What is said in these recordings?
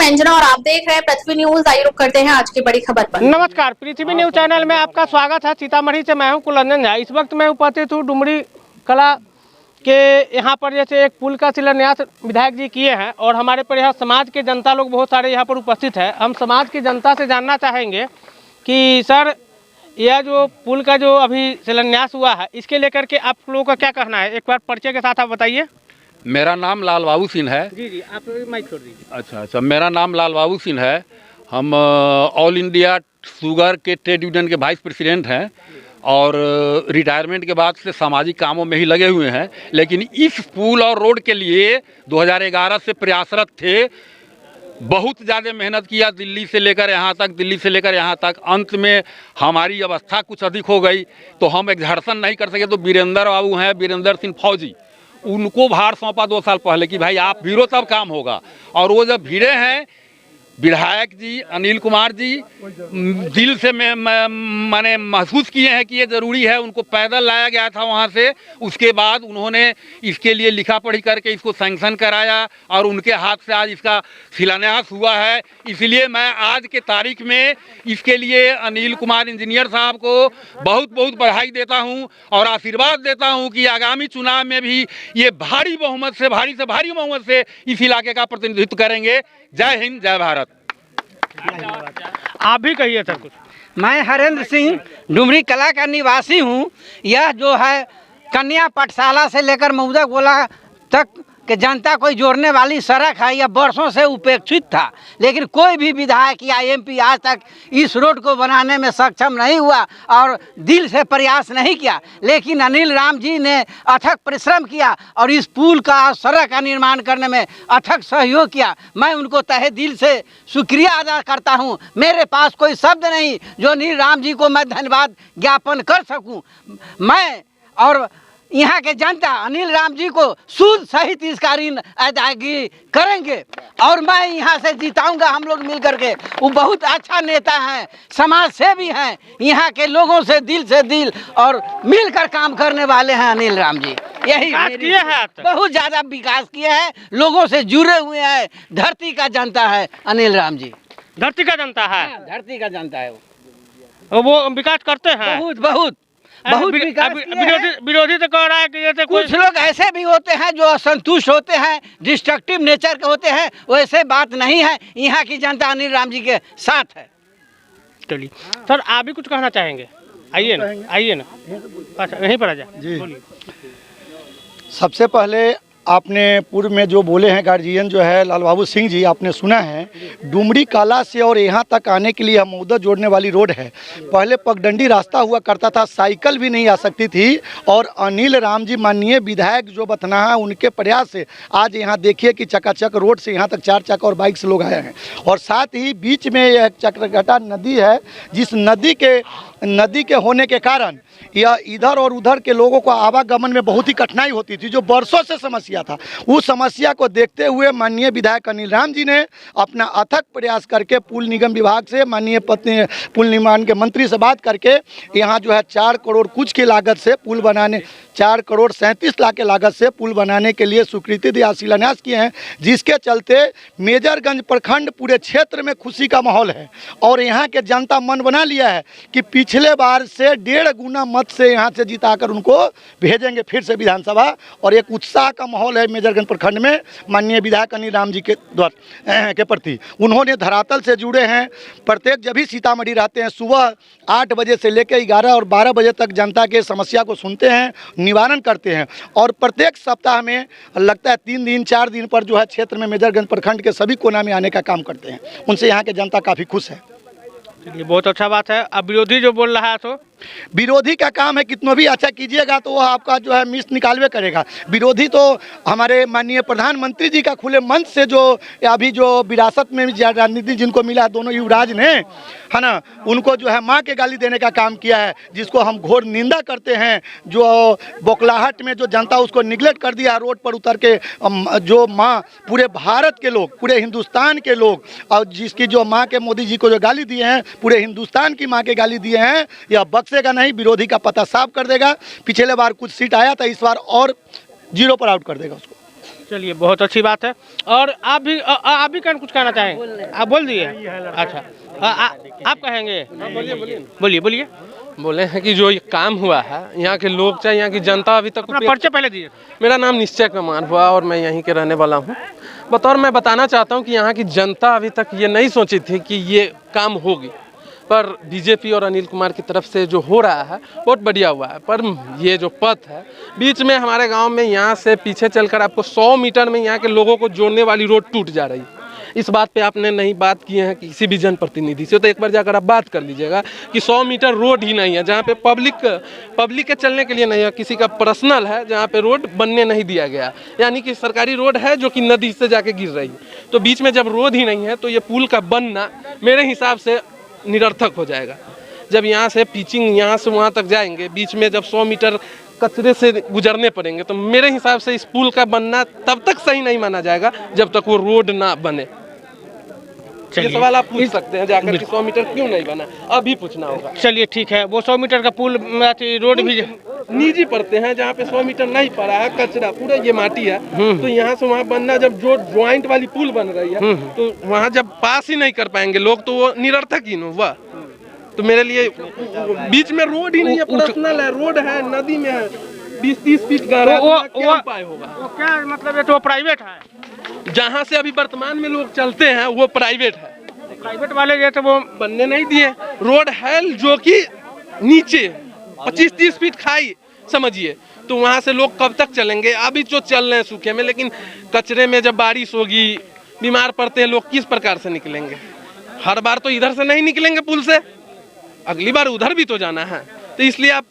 मैं अंजना और आप देख रहे हैं पृथ्वी न्यूज। आइए रुक करते हैं आज की बड़ी खबर पर। नमस्कार, पृथ्वी न्यूज चैनल में आपका स्वागत है। सीतामढ़ी से मैं हूं कुलरंजन झा। इस वक्त मैं उपस्थित हूं डुमरी कला के यहाँ पर जैसे एक पुल का शिलान्यास विधायक जी किए हैं और हमारे पर यहाँ समाज के जनता लोग बहुत सारे यहाँ पर उपस्थित है। हम समाज की जनता से जानना चाहेंगे कि सर यह जो पुल का जो अभी शिलान्यास हुआ है इसके लेकर के आप लोगों का क्या कहना है, एक बार परिचय के साथ आप बताइए। मेरा नाम लाल बाबू सिंह है। जी आप माइक छोड़ दीजिए। अच्छा, मेरा नाम लाल बाबू सिंह है। हम ऑल इंडिया शुगर के ट्रेड यूनियन के वाइस प्रेसिडेंट हैं और रिटायरमेंट के बाद से सामाजिक कामों में ही लगे हुए हैं। लेकिन इस पुल और रोड के लिए 2011 से प्रयासरत थे, बहुत ज़्यादा मेहनत किया, दिल्ली से लेकर यहाँ तक। अंत में हमारी अवस्था कुछ अधिक हो गई तो हम एक्सर्शन नहीं कर सके। तो वीरेंद्र बाबू हैं, वीरेंद्र सिंह फौजी, उनको भार सौंपा 2 साल पहले कि भाई आप भिड़ो तब काम होगा। और वो जब भिड़े हैं, विधायक जी अनिल कुमार जी दिल से मैंने महसूस किए हैं कि ये ज़रूरी है। उनको पैदल लाया गया था वहाँ से, उसके बाद उन्होंने इसके लिए लिखा पढ़ी करके इसको सैंक्शन कराया और उनके हाथ से आज इसका शिलान्यास हुआ है। इसलिए मैं आज के तारीख में इसके लिए अनिल कुमार इंजीनियर साहब को बहुत बहुत बधाई देता हूँ और आशीर्वाद देता हूँ कि आगामी चुनाव में भी ये भारी बहुमत से इस इलाके का प्रतिनिधित्व करेंगे। जय हिंद, जय भारत। आप भी कहिए सर कुछ। मैं हरेंद्र सिंह डुमरी कला का निवासी हूँ। यह जो है कन्या पाठशाला से लेकर मऊदा गोला तक के जनता को जोड़ने वाली सड़क है, यह वर्षों से उपेक्षित था। लेकिन कोई भी विधायक या एमपी आज तक इस रोड को बनाने में सक्षम नहीं हुआ और दिल से प्रयास नहीं किया। लेकिन अनिल राम जी ने अथक परिश्रम किया और इस पुल का सड़क का निर्माण करने में अथक सहयोग किया। मैं उनको तहे दिल से शुक्रिया अदा करता हूं। मेरे पास कोई शब्द नहीं जो अनिल राम जी को मैं धन्यवाद ज्ञापन कर सकूं। मैं और यहाँ के जनता अनिल राम जी को सूद सहित इसका ऋण अदायगी करेंगे और मैं यहाँ से जिताऊंगा। हम लोग मिल करके, वो बहुत अच्छा नेता हैं, समाज सेवी हैं, यहाँ के लोगों से दिल और मिलकर काम करने वाले हैं अनिल राम जी। यही बहुत ज़्यादा विकास किए हैं, लोगों से जुड़े हुए हैं। धरती का जनता है अनिल राम जी, धरती का जनता है। धरती का जनता है वो विकास करते हैं बहुत विरोधी तो कह रहा है कि जैसे कुछ लोग ऐसे भी होते हैं जो असंतुष्ट होते हैं, डिस्ट्रक्टिव नेचर के होते हैं। वैसे बात नहीं है, यहाँ की जनता अनिल राम जी के साथ है। चलिए सर, आप भी कुछ कहना चाहेंगे? आइए ना। अच्छा, यहीं पर आ जाए जी। सबसे पहले आपने पूर्व में जो बोले हैं गार्जियन जो है लाल बाबू सिंह जी, आपने सुना है डुमरी कला से और यहाँ तक आने के लिए हम मऊदा जोड़ने वाली रोड है। पहले पगडंडी रास्ता हुआ करता था, साइकिल भी नहीं आ सकती थी और अनिल राम जी माननीय विधायक जो बथना है उनके प्रयास से आज यहाँ देखिए कि चकाचक रोड से यहाँ तक 4 चक्का और बाइक से लोग आए हैं। और साथ ही बीच में यह चक्रघटा नदी है, जिस नदी के होने के कारण यह इधर और उधर के लोगों को आवागमन में बहुत ही कठिनाई होती थी, जो वर्षों से समस्या था। उस समस्या को देखते हुए माननीय विधायक अनिल राम जी ने अपना अथक प्रयास करके पुल निगम विभाग से माननीय पुल निर्माण के मंत्री से बात करके यहाँ जो है 4 करोड़ कुछ की लागत से पुल बनाने 4 करोड़ 37 लाख के लागत से पुल बनाने के लिए स्वीकृति दिया, शिलान्यास किए हैं। जिसके चलते मेजरगंज प्रखंड पूरे क्षेत्र में खुशी का माहौल है और यहाँ के जनता मन बना लिया है कि पिछले बार से 1.5 गुना मत से यहाँ से जिताकर उनको भेजेंगे फिर से विधानसभा। और एक उत्साह का माहौल है मेजरगंज प्रखंड में माननीय विधायक अनिल राम जी के द्वारा के प्रति। उन्होंने धरातल से जुड़े हैं। प्रत्येक जब भी सीतामढ़ी रहते हैं सुबह 8 बजे से लेकर 11 और 12 बजे तक जनता के समस्या को सुनते हैं, निवारण करते हैं और प्रत्येक सप्ताह में लगता है 3 दिन 4 दिन पर जो है क्षेत्र में मेजरगंज प्रखंड के सभी कोना में आने का काम करते हैं। उनसे यहाँ के जनता काफ़ी खुश है। ये बहुत अच्छा बात है। अब विरोधी जो बोल रहा है तो विरोधी का काम है, कितना भी अच्छा कीजिएगा तो वह आपका जो है मिस निकालवे करेगा। विरोधी तो हमारे माननीय प्रधानमंत्री जी का खुले मंच से जो अभी जो विरासत में राजनीति जिनको मिला दोनों युवराज ने, है ना, उनको जो है माँ के गाली देने का काम किया है, जिसको हम घोर निंदा करते हैं। जो बौखलाहट में जो जनता उसको निगलेक्ट कर दिया, रोड पर उतर के जो माँ पूरे भारत के लोग, पूरे हिंदुस्तान के लोग, और जिसकी जो माँ के मोदी जी को जो गाली दिए हैं, पूरे हिंदुस्तान की माँ के गाली दिए हैं, यह बख्शेगा नहीं। विरोधी का पता साफ कर देगा। पिछले बार कुछ सीट आया था, इस बार और 0 पर आउट कर देगा उसको। चलिए, बहुत अच्छी बात है। और आप भी कुछ कहना चाहें? आप बोल दिए। अच्छा, आप कहेंगे? बोलिए। बोले हैं कि जो ये काम हुआ है, यहाँ के लोग चाहे यहाँ की जनता अभी तक अपना परिचय पहले दिए। मेरा नाम निश्चय कुमार हुआ और मैं यहीं के रहने वाला हूँ। मैं बताना चाहता हूँ कि यहाँ की जनता अभी तक ये नहीं सोची थी कि ये काम होगी, पर बीजेपी और अनिल कुमार की तरफ से जो हो रहा है बहुत बढ़िया हुआ है। पर ये जो पथ है बीच में हमारे गांव में, यहाँ से पीछे चलकर आपको 100 मीटर में यहाँ के लोगों को जोड़ने वाली रोड टूट जा रही है। इस बात पे आपने नहीं बात की है किसी भी जनप्रतिनिधि से, तो एक बार जाकर आप बात कर लीजिएगा कि 100 मीटर रोड ही नहीं है जहाँ पे पब्लिक के चलने के लिए नहीं है, किसी का पर्सनल है जहाँ पे रोड बनने नहीं दिया गया, यानी कि सरकारी रोड है जो कि नदी से जाके गिर रही है। तो बीच में जब रोड ही नहीं है तो ये पुल का बनना मेरे हिसाब से निरर्थक हो जाएगा। जब यहाँ से पिचिंग यहाँ से वहाँ तक जाएंगे, बीच में जब 100 मीटर कचरे से गुजरने पड़ेंगे, तो मेरे हिसाब से इस पुल का बनना तब तक सही नहीं माना जाएगा जब तक वो रोड ना बने। ये सवाल आप पूछ सकते हैं जाकर कि 100 मीटर क्यों नहीं बना, अभी पूछना होगा। चलिए ठीक है, वो 100 मीटर का पुल रोड भी निजी पड़ते हैं जहाँ पे 100 मीटर नहीं पड़ा है, कचरा पूरा ये माटी है, तो यहाँ से वहाँ बनना, जब जो ज्वाइंट वाली पुल बन रही है तो वहाँ जब पास ही नहीं कर पाएंगे लोग तो वो निरर्थक ही हुआ। तो मेरे लिए बीच में रोड ही नहीं है, पर्सनल है, रोड है, नदी में है, 20-30 फीट गहरा, क्या उपाय होगा? क्या मतलब है? तो प्राइवेट है, जहाँ से अभी वर्तमान में लोग चलते हैं वो प्राइवेट है, प्राइवेट वाले जैसे वो बनने नहीं दिए। रोड है जो कि नीचे 25-30 फीट खाई समझिए, तो वहाँ से लोग कब तक चलेंगे? अभी जो चल रहे हैं सूखे में, लेकिन कचरे में जब बारिश होगी, बीमार पड़ते हैं लोग, किस प्रकार से निकलेंगे? हर बार तो इधर से नहीं निकलेंगे पुल से, अगली बार उधर भी तो जाना है। तो इसलिए आप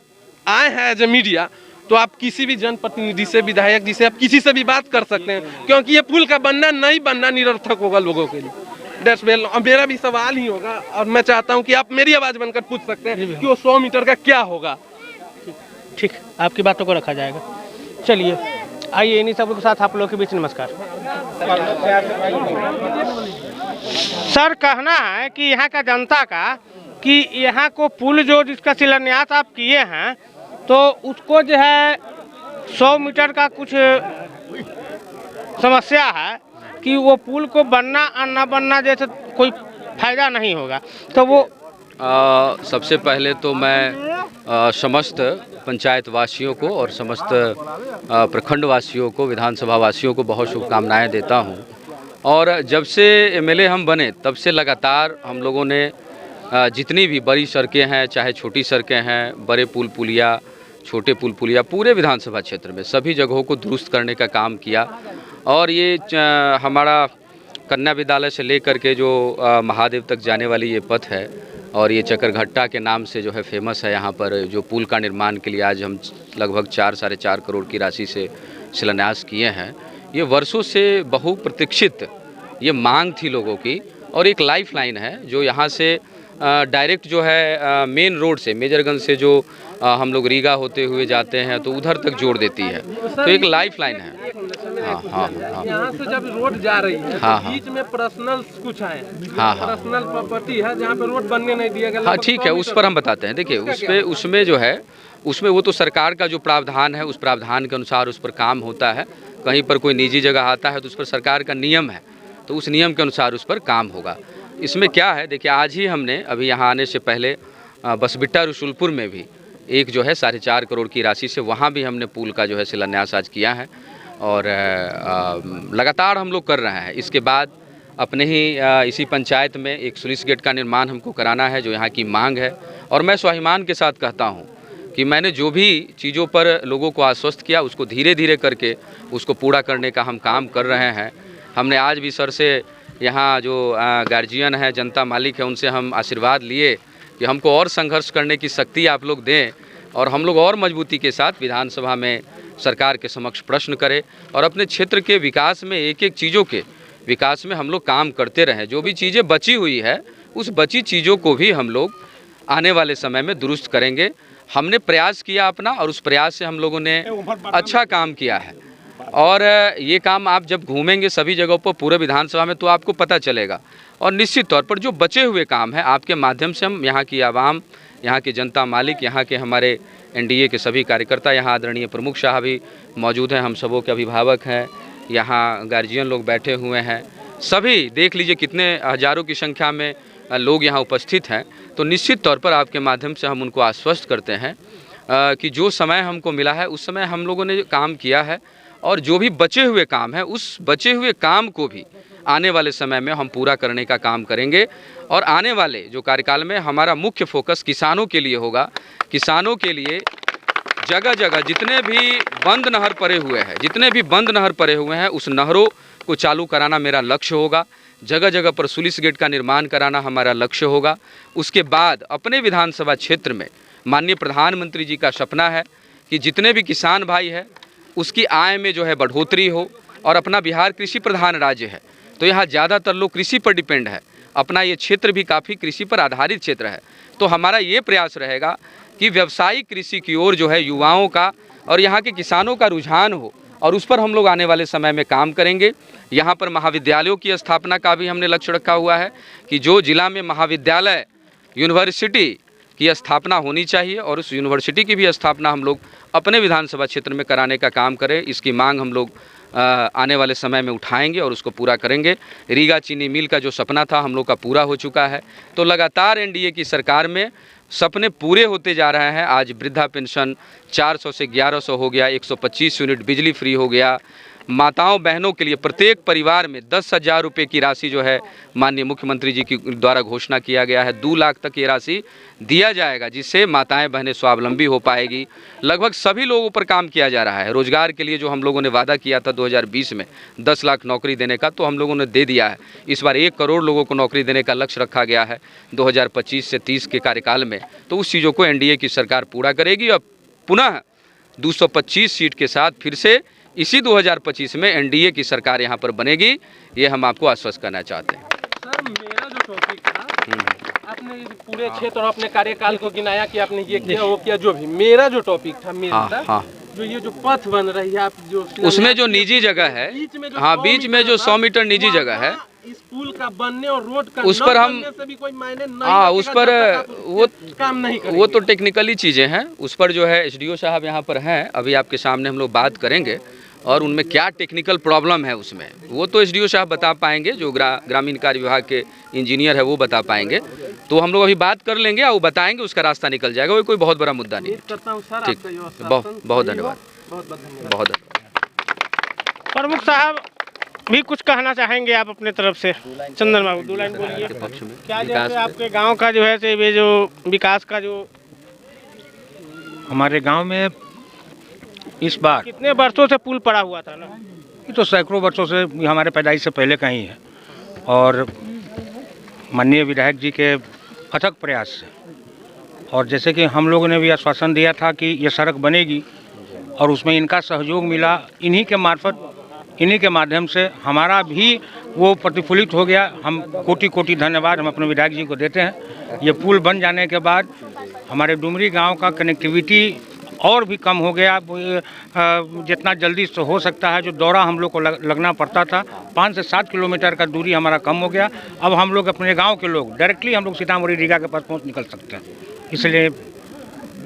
आए हैं एज ए मीडिया, तो आप किसी भी जनप्रतिनिधि से, विधायक जी से, आप किसी से भी बात कर सकते हैं, क्योंकि ये पुल का बनना नहीं बनना निरर्थक होगा लोगों के लिए। That's well. मेरा भी सवाल ही होगा और मैं चाहता हूं कि आप मेरी आवाज बनकर पूछ सकते हैं कि वो 100 मीटर का क्या होगा। ठीक, आपकी बातों को रखा जाएगा। चलिए आइए, इन्हीं सब के साथ आप लोगों के बीच नमस्कार। सर, कहना है कि यहाँ का जनता का कि यहाँ को पुल जो जिसका शिलान्यास आप किए हैं, तो उसको जो है 100 मीटर का कुछ समस्या है कि वो पुल को बनना और न बनना जैसे कोई फायदा नहीं होगा, तो वो सबसे पहले तो मैं समस्त पंचायत वासियों को और समस्त प्रखंड वासियों को, विधानसभा वासियों को बहुत शुभकामनाएं देता हूं। और जब से एमएलए हम बने तब से लगातार हम लोगों ने जितनी भी बड़ी सड़कें हैं, चाहे छोटी सड़कें हैं, बड़े पुल पुलिया, छोटे पुल पुलिया, पूरे विधानसभा क्षेत्र में सभी जगहों को दुरुस्त करने का काम किया। और ये हमारा कन्या विद्यालय से लेकर के जो महादेव तक जाने वाली ये पथ है, और ये चकरघट्टा के नाम से जो है फेमस है, यहाँ पर जो पुल का निर्माण के लिए आज हम लगभग 4-4.5 करोड़ की राशि से शिलान्यास किए हैं। ये वर्षों से बहुप्रतीक्षित ये मांग थी लोगों की, और एक लाइफ लाइन है जो यहाँ से डायरेक्ट जो है मेन रोड से, मेजरगंज से जो हम लोग रीगा होते हुए जाते हैं तो उधर तक जोड़ देती है, तो एक लाइफ लाइन है। हाँ। यहाँ से जब रोड जा रही है तो बीच में पर्सनल कुछ है, पर्सनल प्रॉपर्टी है जहाँ पे रोड बनने नहीं दिया गया। हाँ ठीक है, उस पर हम बताते हैं। देखिए उसमें जो है, उसमें वो तो सरकार का जो प्रावधान है उस प्रावधान के अनुसार उस पर काम होता है। कहीं पर कोई निजी जगह आता है तो उस पर सरकार का नियम है, तो उस नियम के अनुसार उस पर काम होगा। इसमें क्या है, देखिए आज ही हमने अभी यहाँ आने से पहले बसबिट्टा रसूलपुर में भी एक जो है 4.5 करोड़ की राशि से वहाँ भी हमने पुल का जो है शिलान्यास आज किया है, और लगातार हम लोग कर रहे हैं। इसके बाद अपने ही इसी पंचायत में एक स्लुइस गेट का निर्माण हमको कराना है जो यहाँ की मांग है, और मैं स्वाभिमान के साथ कहता हूँ कि मैंने जो भी चीज़ों पर लोगों को आश्वस्त किया उसको धीरे धीरे करके उसको पूरा करने का हम काम कर रहे हैं। हमने आज भी सर से, यहाँ जो गार्जियन है, जनता मालिक है, उनसे हम आशीर्वाद लिए कि हमको और संघर्ष करने की शक्ति आप लोग दें, और हम लोग और मजबूती के साथ विधानसभा में सरकार के समक्ष प्रश्न करें, और अपने क्षेत्र के विकास में, एक एक चीज़ों के विकास में हम लोग काम करते रहें। जो भी चीज़ें बची हुई है उस बची चीज़ों को भी हम लोग आने वाले समय में दुरुस्त करेंगे। हमने प्रयास किया अपना, और उस प्रयास से हम लोगों ने अच्छा काम किया है। और ये काम आप जब घूमेंगे सभी जगहों पर, पूरे विधानसभा में, तो आपको पता चलेगा। और निश्चित तौर पर जो बचे हुए काम है आपके माध्यम से हम यहाँ की आवाम, यहाँ के जनता मालिक, यहाँ के हमारे एनडीए के सभी कार्यकर्ता, यहाँ आदरणीय प्रमुख साहब भी मौजूद हैं, हम सबों के अभिभावक हैं, यहाँ गार्जियन लोग बैठे हुए हैं, सभी देख लीजिए कितने हज़ारों की संख्या में लोग यहाँ उपस्थित हैं। तो निश्चित तौर पर आपके माध्यम से हम उनको आश्वस्त करते हैं कि जो समय हमको मिला है उस समय हम लोगों ने काम किया है, और जो भी बचे हुए काम है उस बचे हुए काम को भी आने वाले समय में हम पूरा करने का काम करेंगे। और आने वाले जो कार्यकाल में हमारा मुख्य फोकस किसानों के लिए होगा। किसानों के लिए जगह जगह जितने भी बंद नहर पड़े हुए हैं उस नहरों को चालू कराना मेरा लक्ष्य होगा। जगह जगह पर स्लुइस गेट का निर्माण कराना हमारा लक्ष्य होगा। उसके बाद अपने विधानसभा क्षेत्र में माननीय प्रधानमंत्री जी का सपना है कि जितने भी किसान भाई हैं उसकी आय में जो है बढ़ोतरी हो। और अपना बिहार कृषि प्रधान राज्य है, तो यहाँ ज़्यादातर लोग कृषि पर डिपेंड है। अपना ये क्षेत्र भी काफ़ी कृषि पर आधारित क्षेत्र है। तो हमारा ये प्रयास रहेगा कि व्यावसायिक कृषि की ओर जो है युवाओं का और यहाँ के किसानों का रुझान हो, और उस पर हम लोग आने वाले समय में काम करेंगे। यहाँ पर महाविद्यालयों की स्थापना का भी हमने लक्ष्य रखा हुआ है कि जो जिला में महाविद्यालय यूनिवर्सिटी की स्थापना होनी चाहिए, और उस यूनिवर्सिटी की भी स्थापना हम लोग अपने विधानसभा क्षेत्र में कराने का काम करें। इसकी मांग हम लोग आने वाले समय में उठाएंगे और उसको पूरा करेंगे। रीगा चीनी मिल का जो सपना था हम लोग का पूरा हो चुका है। तो लगातार एनडीए की सरकार में सपने पूरे होते जा रहे हैं। आज वृद्धा पेंशन 400 से 1100 हो गया, 125 यूनिट बिजली फ्री हो गया। माताओं बहनों के लिए प्रत्येक परिवार में 10,000 रुपये की राशि जो है माननीय मुख्यमंत्री जी की द्वारा घोषणा किया गया है। 2 लाख तक ये राशि दिया जाएगा, जिससे माताएं बहनें स्वावलंबी हो पाएगी। लगभग सभी लोगों पर काम किया जा रहा है। रोजगार के लिए जो हम लोगों ने वादा किया था 2020 में 10 लाख नौकरी देने का, तो हम लोगों ने दे दिया है। इस बार 1 करोड़ लोगों को नौकरी देने का लक्ष्य रखा गया है 2025 से 30 के कार्यकाल में। तो उस चीज़ों को एनडीए की सरकार पूरा करेगी और पुनः 225 सीट के साथ फिर से इसी 2025 में एनडीए की सरकार यहाँ पर बनेगी। ये हम आपको आश्वस्त करना चाहते हैं। सर, मेरा जो टॉपिक था, आपने पूरे क्षेत्र और अपने कार्यकाल को गिनाया कि आपने ये किया वो किया, जो भी मेरा जो टॉपिक था जो ये जो पथ बन रही है, आप जो उसमें जो निजी जगह है, बीच में जो 100 मीटर निजी जगह है, इस पुल का बनने और रोड का उस पर हम से भी कोई मायने नहीं, उस पर वो काम नहीं करेंगे। वो तो टेक्निकली चीज़ें हैं। उस पर जो है एसडीओ साहब यहाँ पर हैं, अभी आपके सामने हम लोग बात करेंगे और उनमें क्या टेक्निकल प्रॉब्लम है उसमें वो तो एसडीओ साहब बता पाएंगे। जो ग्रामीण कार्य विभाग के इंजीनियर है वो बता पाएंगे। तो हम लोग अभी बात कर लेंगे और वो बताएंगे, उसका रास्ता निकल जाएगा। वो कोई बहुत बड़ा मुद्दा नहीं है। ठीक, बहुत धन्यवाद, बहुत धन्यवाद। प्रमुख साहब भी कुछ कहना चाहेंगे आप अपने तरफ से? चंदन बाबू 2 लाइन बोलिए। क्या जैसे आपके गांव का जो है ये जो विकास का जो हमारे गांव में इस बार कितने वर्षों से पुल पड़ा हुआ था ना? ये तो सैकड़ों वर्षों से, हमारे पैदाइश से पहले का ही है। और माननीय विधायक जी के अथक प्रयास से, और जैसे कि हम लोगों ने भी आश्वासन दिया था कि ये सड़क बनेगी, और उसमें इनका सहयोग मिला। इन्हीं के मार्फत, इन्हीं के माध्यम से हमारा भी वो प्रतिफलित हो गया। हम कोटि कोटि धन्यवाद हम अपने विधायक जी को देते हैं। ये पुल बन जाने के बाद हमारे डुमरी गांव का कनेक्टिविटी और भी कम हो गया। जितना जल्दी से हो सकता है, जो दौरा हम लोग को लगना पड़ता था 5 से 7 किलोमीटर का दूरी हमारा कम हो गया। अब हम लोग अपने गांव के लोग डायरेक्टली हम लोग सीतामढ़ी रीगा के पास पहुंच निकल सकते हैं। इसलिए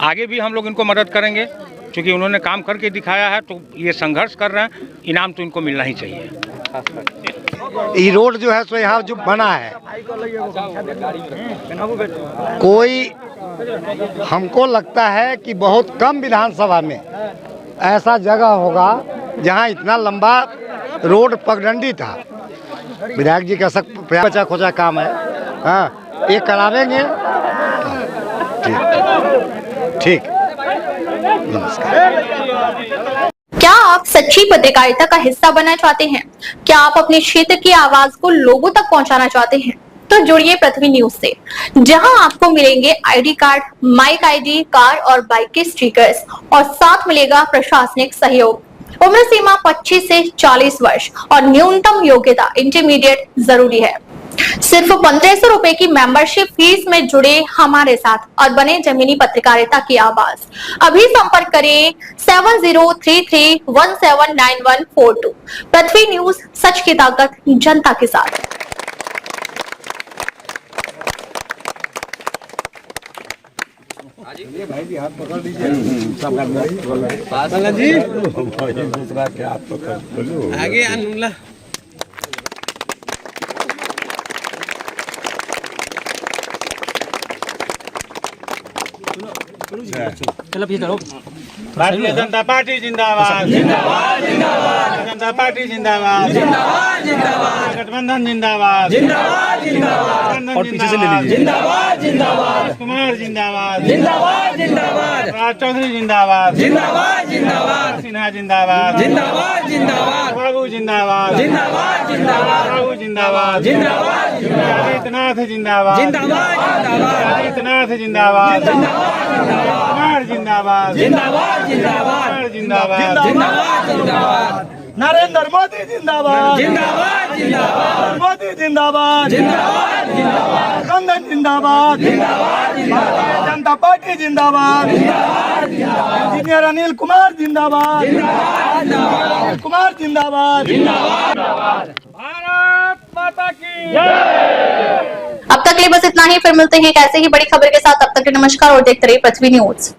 आगे भी हम लोग इनको मदद करेंगे, क्योंकि उन्होंने काम करके दिखाया है। तो ये संघर्ष कर रहे हैं, इनाम तो इनको मिलना ही चाहिए। ये रोड जो है सो यहाँ जो बना है, कोई हमको लगता है कि बहुत कम विधानसभा में ऐसा जगह होगा जहाँ इतना लंबा रोड पगडंडी था। विधायक जी का सब बचा खोचा काम है। हाँ, ये करावेंगे। ठीक, नमस्कार। क्या आप सच्ची पत्रकारिता का हिस्सा बनना चाहते हैं? क्या आप अपने क्षेत्र की आवाज को लोगों तक पहुंचाना चाहते हैं? तो जुड़िए पृथ्वी न्यूज से, जहां आपको मिलेंगे ID card, mike ID, car और बाइक के स्टिकर्स, और साथ मिलेगा प्रशासनिक सहयोग। उम्र सीमा 25 से 40 वर्ष और न्यूनतम योग्यता इंटरमीडिएट जरूरी है। सिर्फ 1500 रुपए की मेंबरशिप फीस में जुड़े हमारे साथ और बने जमीनी पत्रकारिता की आवाज। अभी संपर्क करें 7033179142। पृथ्वी न्यूज, सच की ताकत जनता के साथ। आगे अनुला भारतीय जनता पार्टी जिंदाबाद, जिंदाबाद जिंदाबाद, जनता पार्टी जिंदाबाद, जिंदाबाद जिंदाबाद, गठबंधन जिंदाबाद, जिंदाबाद जिंदाबाद, और पीछे से ले लीजिए, जिंदाबाद जिंदाबाद, कुमार जिंदाबाद, जिंदाबाद जिंदाबाद, राज चौधरी जिंदाबाद, जिंदाबाद जिंदाबाद, सिन्हा जिंदाबाद, जिंदाबाद जिंदाबाद, बाबू जिंदाबाद, जिंदाबाद जिंदाबाद, बाबू जिंदाबाद, जिंदाबाद जिंदाबाद, आदित्यनाथ जिंदाबाद, जिंदाबाद जिंदाबाद, आदित्यनाथ जिंदाबाद, कुमार जिंदाबाद, जिंदाबाद जिंदाबाद, जिंदाबाद जिंदाबाद, नरेंद्र मोदी जिंदाबाद, जिंदाबाद जिंदाबाद, मोदी जिंदाबाद, जिंदाबाद जिंदाबाद, गठबंधन जिंदाबाद, जिंदाबाद जिंदाबाद, जनता पार्टी जिंदाबाद, इंजीनियर अनिल कुमार जिंदाबाद, कुमार जिंदाबाद, भारत माता की अब तक के लिए बस इतना ही, फिर मिलते हैं एक ऐसे ही बड़ी खबर के साथ। तब तक के लिए नमस्कार और देखते रहिए पृथ्वी न्यूज।